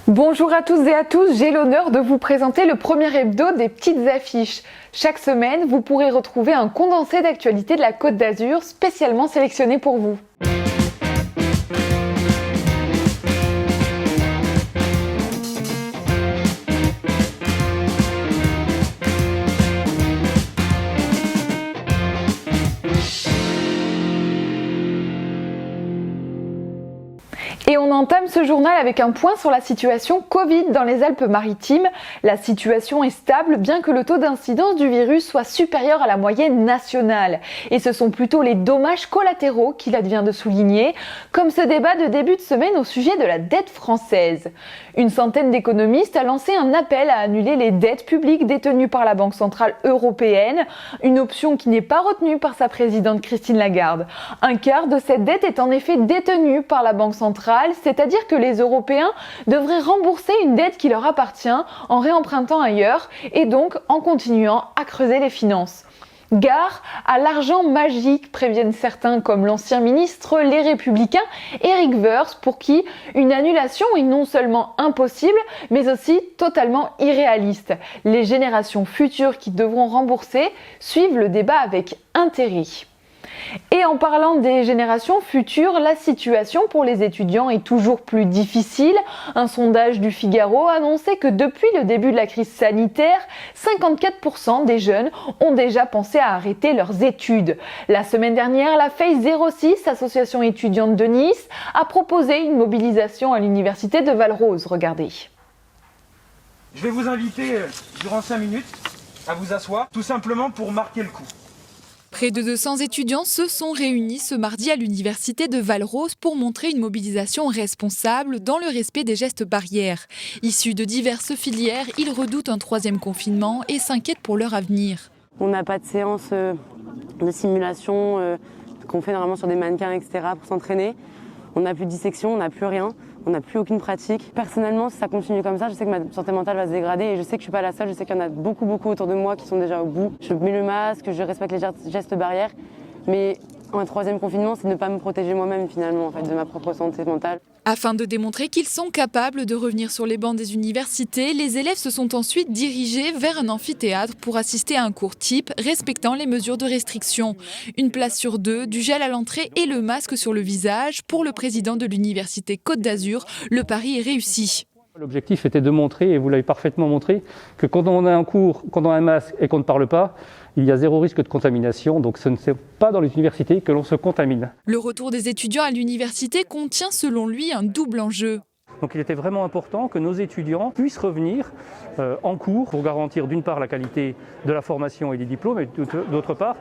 Bonjour à tous et à tous, j'ai l'honneur de vous présenter le premier hebdo des petites affiches. Chaque semaine, vous pourrez retrouver un condensé d'actualités de la Côte d'Azur spécialement sélectionné pour vous. Et on entame ce journal avec un point sur la situation Covid dans les Alpes-Maritimes. La situation est stable, bien que le taux d'incidence du virus soit supérieur à la moyenne nationale. Et ce sont plutôt les dommages collatéraux qu'il advient de souligner, comme ce débat de début de semaine au sujet de la dette française. Une centaine d'économistes a lancé un appel à annuler les dettes publiques détenues par la Banque centrale européenne, une option qui n'est pas retenue par sa présidente Christine Lagarde. Un quart de cette dette est en effet détenue par la Banque centrale, c'est-à-dire que les Européens devraient rembourser une dette qui leur appartient en réempruntant ailleurs et donc en continuant à creuser les finances. Gare à l'argent magique, préviennent certains comme l'ancien ministre Les Républicains Éric Woerth, pour qui une annulation est non seulement impossible mais aussi totalement irréaliste. Les générations futures qui devront rembourser suivent le débat avec intérêt. Et en parlant des générations futures, la situation pour les étudiants est toujours plus difficile. Un sondage du Figaro annonçait que depuis le début de la crise sanitaire, 54% des jeunes ont déjà pensé à arrêter leurs études. La semaine dernière, la FEI 06, association étudiante de Nice, a proposé une mobilisation à l'université de Val-Rose. Regardez. Je vais vous inviter durant 5 minutes à vous asseoir, tout simplement pour marquer le coup. Près de 200 étudiants se sont réunis ce mardi à l'université de Val-Rose pour montrer une mobilisation responsable dans le respect des gestes barrières. Issus de diverses filières, ils redoutent un troisième confinement et s'inquiètent pour leur avenir. On n'a pas de séance de simulation qu'on fait normalement sur des mannequins, etc. pour s'entraîner. On n'a plus de dissection, on n'a plus rien. On n'a plus aucune pratique. Personnellement, si ça continue comme ça, je sais que ma santé mentale va se dégrader et je sais que je suis pas la seule. Je sais qu'il y en a beaucoup autour de moi qui sont déjà au bout. Je mets le masque, je respecte les gestes barrières. Mais un troisième confinement, c'est ne pas me protéger moi-même finalement, en fait, de ma propre santé mentale. Afin de démontrer qu'ils sont capables de revenir sur les bancs des universités, les élèves se sont ensuite dirigés vers un amphithéâtre pour assister à un cours type respectant les mesures de restriction. Une place sur deux, du gel à l'entrée et le masque sur le visage. Pour le président de l'université Côte d'Azur, le pari est réussi. L'objectif était de montrer, et vous l'avez parfaitement montré, que quand on a un cours, quand on a un masque et qu'on ne parle pas, il y a zéro risque de contamination, donc ce n'est pas dans les universités que l'on se contamine. Le retour des étudiants à l'université contient selon lui un double enjeu. Donc il était vraiment important que nos étudiants puissent revenir en cours pour garantir d'une part la qualité de la formation et des diplômes et d'autre part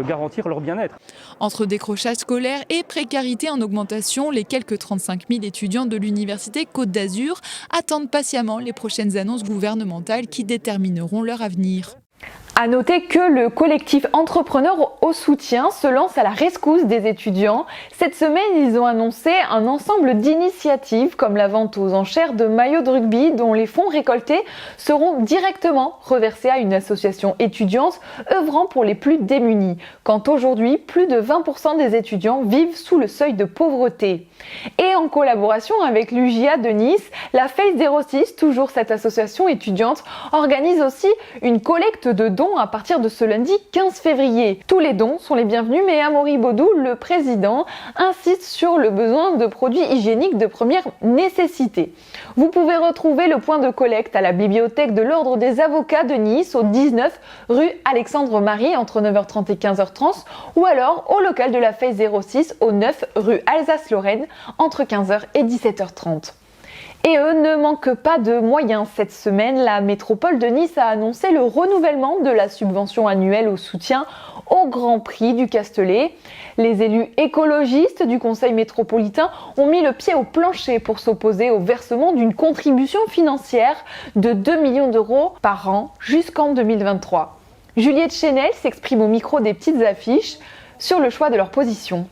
garantir leur bien-être. Entre décrochage scolaire et précarité en augmentation, les quelques 35 000 étudiants de l'université Côte d'Azur attendent patiemment les prochaines annonces gouvernementales qui détermineront leur avenir. À noter que le collectif Entrepreneurs au soutien se lance à la rescousse des étudiants. Cette semaine, ils ont annoncé un ensemble d'initiatives comme la vente aux enchères de maillots de rugby dont les fonds récoltés seront directement reversés à une association étudiante œuvrant pour les plus démunis. Quand aujourd'hui, plus de 20% des étudiants vivent sous le seuil de pauvreté. Et en collaboration avec l'UJA de Nice, la FEI 06, toujours cette association étudiante, organise aussi une collecte de dons à partir de ce lundi 15 février. Tous les dons sont les bienvenus, mais Amaury Baudou, le président, insiste sur le besoin de produits hygiéniques de première nécessité. Vous pouvez retrouver le point de collecte à la bibliothèque de l'Ordre des avocats de Nice, au 19 rue Alexandre-Marie, entre 9h30 et 15h30, ou alors au local de la FEI 06, au 9 rue Alsace-Lorraine, entre 15h et 17h30. Et eux ne manquent pas de moyens. Cette semaine, la métropole de Nice a annoncé le renouvellement de la subvention annuelle au soutien au Grand Prix du Castellet. Les élus écologistes du Conseil métropolitain ont mis le pied au plancher pour s'opposer au versement d'une contribution financière de 2 millions d'euros par an jusqu'en 2023. Juliette Chenel s'exprime au micro des petites affiches sur le choix de leur position.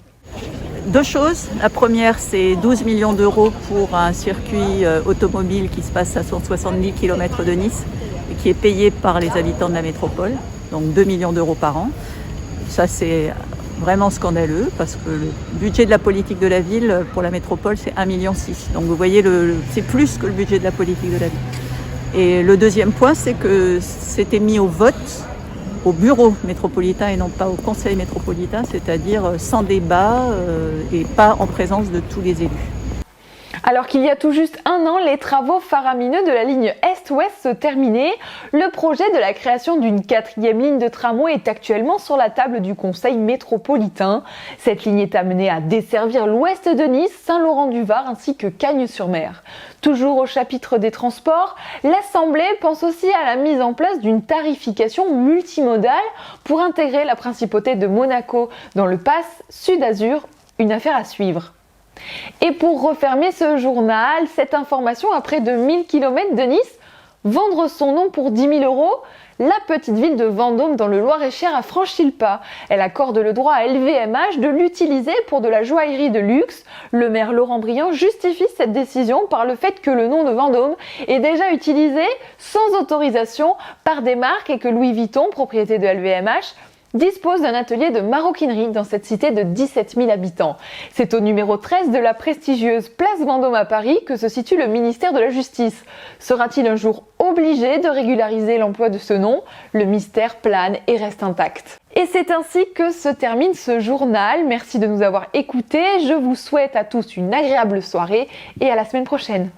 Deux choses. La première, c'est 12 millions d'euros pour un circuit automobile qui se passe à 170 km de Nice et qui est payé par les habitants de la métropole, donc 2 millions d'euros par an. Ça, c'est vraiment scandaleux parce que le budget de la politique de la ville pour la métropole, c'est 1,6 million. Donc vous voyez, c'est plus que le budget de la politique de la ville. Et le deuxième point, c'est que c'était mis au vote au bureau métropolitain et non pas au conseil métropolitain, c'est-à-dire sans débat et pas en présence de tous les élus. Alors qu'il y a tout juste un an, les travaux faramineux de la ligne Est-Ouest se terminaient. Le projet de la création d'une 4e ligne de tramway est actuellement sur la table du conseil métropolitain. Cette ligne est amenée à desservir l'ouest de Nice, Saint-Laurent-du-Var ainsi que Cagnes-sur-Mer. Toujours au chapitre des transports, l'Assemblée pense aussi à la mise en place d'une tarification multimodale pour intégrer la principauté de Monaco dans le pass Sud-Azur, une affaire à suivre. Et pour refermer ce journal, cette information à près de 1000 km de Nice, vendre son nom pour 10 000 €, la petite ville de Vendôme dans le Loir-et-Cher a franchi le pas. Elle accorde le droit à LVMH de l'utiliser pour de la joaillerie de luxe. Le maire Laurent Briand justifie cette décision par le fait que le nom de Vendôme est déjà utilisé sans autorisation par des marques et que Louis Vuitton, propriété de LVMH, dispose d'un atelier de maroquinerie dans cette cité de 17 000 habitants. C'est au numéro 13 de la prestigieuse place Vendôme à Paris que se situe le ministère de la Justice. Sera-t-il un jour obligé de régulariser l'emploi de ce nom? Le mystère plane et reste intact. Et c'est ainsi que se termine ce journal. Merci de nous avoir écoutés. Je vous souhaite à tous une agréable soirée et à la semaine prochaine.